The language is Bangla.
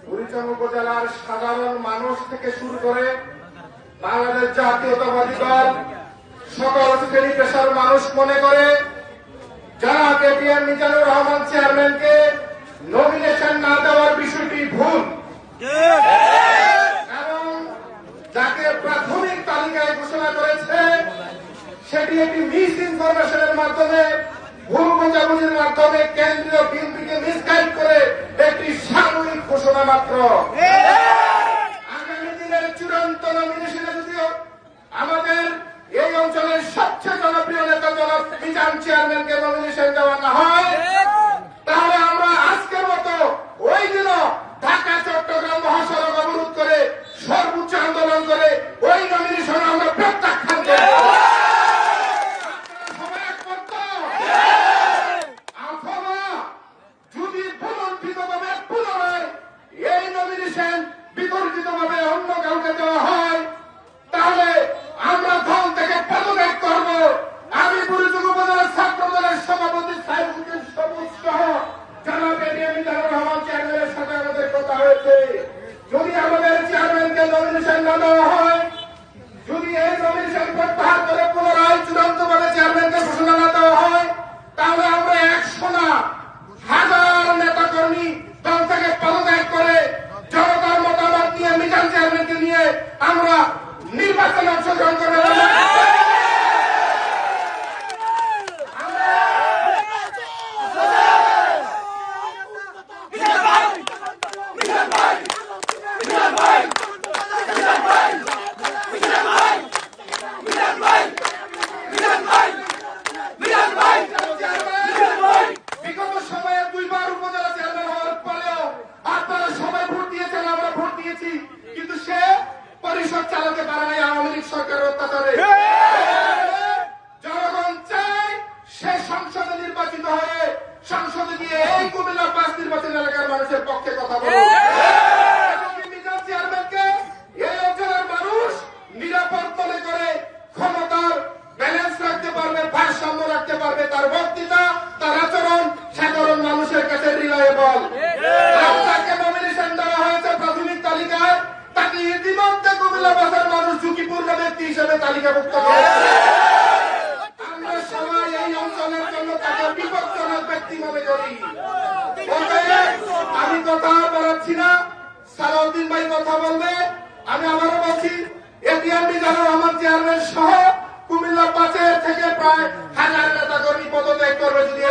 বুড়িচং উপজেলার সাধারণ মানুষ থেকে শুরু করে বাংলাদেশ জাতীয়তাবাদী দল সকল শ্রেণী পেশার মানুষ মনে করে যারা কেটিএম মিজানুর রহমান চেয়ারম্যানকে নমিনেশন না দেওয়ার বিষয়টি ভুল এবং যাকে প্রাথমিক তালিকায় ঘোষণা করেছে সেটি একটি মিস ইনফরমেশনের মাধ্যমে ভুল বোঝাবুঝির মাধ্যমে কেন্দ্রীয় বিএনপিকে মিসগাইড করে একটি সাময়িক ঘোষণা মাত্র। আগামী দিনের চূড়ান্ত নমিনেশনে যদিও আমাদের এই অঞ্চলের সবচেয়ে জনপ্রিয় নেতা জনাব মিজান চেয়ারম্যানকে নমিনেশন দেওয়া না হয় তাহলে আমরা আজকের মতো ওই দিনও ঢাকা চট্টগ্রাম মহাসড়ক অবরোধ করে সর্বোচ্চ আন্দোলন করে ওই নমিনেশন আমরা প্রত্যাখ্যান করব। অথবা যদি পুনর্বিতভাবে পুনরায় এই নমিনেশন বিতর্কিতভাবে অন্য কাউকে দেওয়া হয় তাহলে আমরা দল থেকে পদত্যাগ করব। আমি বুড়িচং উপজেলার ছাত্র দলের সভাপতি সাইফুদ্দিন সবুজ সহ জনাব কেটিএম মিজানুর রহমান চেয়ারম্যানের সাথে আমাদের কথা হয়েছে। যদি আমাদের চেয়ারম্যানকে নমিনেশন না দেওয়া হয়, যদি এই নমিনেশন প্রত্যাহার করে পুনরায় চূড়ান্তভাবে চেয়ারম্যানকে ঘোষণা না দেওয়া হয় তাহলে আমরা 100 না হাজার নেতা কর্মী দল থেকে পদত্যাগ করে জনতার মতামত নিয়ে মিজান চেয়ারম্যানকে নিয়ে আমরা নির্বাচনে অংশগ্রহণ করবো। বিগত সময়ে 2 বার উপজেলা চেয়ারম্যান হওয়ার পরেও আপনারা সবাই ভোট দিয়েছেন, আমরা ভোট দিয়েছি, কিন্তু সে পরিষদ চালাতে পারে নাই আওয়ামী লীগ সরকারের অত্যাচারে। জনগণ চায় সে সংসদে নির্বাচিত হয়ে সংসদে গিয়ে এই কুমিল্লা 5 নির্বাচন এলাকার মানুষের পক্ষে কথা বলে। মিজান চেয়ারম্যানকে এই অঞ্চলের মানুষ নিরাপদ মনে করে ক্ষমতার ব্যালেন্স রাখতে পারবে, ভারসাম্য রাখতে পারবে, তার বক্তৃতা তার আচরণ সাধারণ মানুষের কাছে রিলায়েবল। তাকে নমিনেশন দেওয়া হয়েছে প্রাথমিক তালিকায়, তাকে ইতিমধ্যে কুমিল্লা বাজার মানুষ ঝুঁকিপূর্ণ ব্যক্তি হিসেবে তালিকাভুক্ত করেছে। আমরা সবাই এই অঞ্চলের জন্য তাকে বিপজ্জনক ব্যক্তি মনে করি। আমি কথা বলাচ্ছি না, সালাউদ্দিন ভাই কথা বলবে। আমি আবারও বলছি, কেটিএম মিজানুর রহমান চেয়ারম্যান সহ কুমিল্লা 5 থেকে প্রায় 1000 নেতা কর্মী পদত্যাগ করবে যদি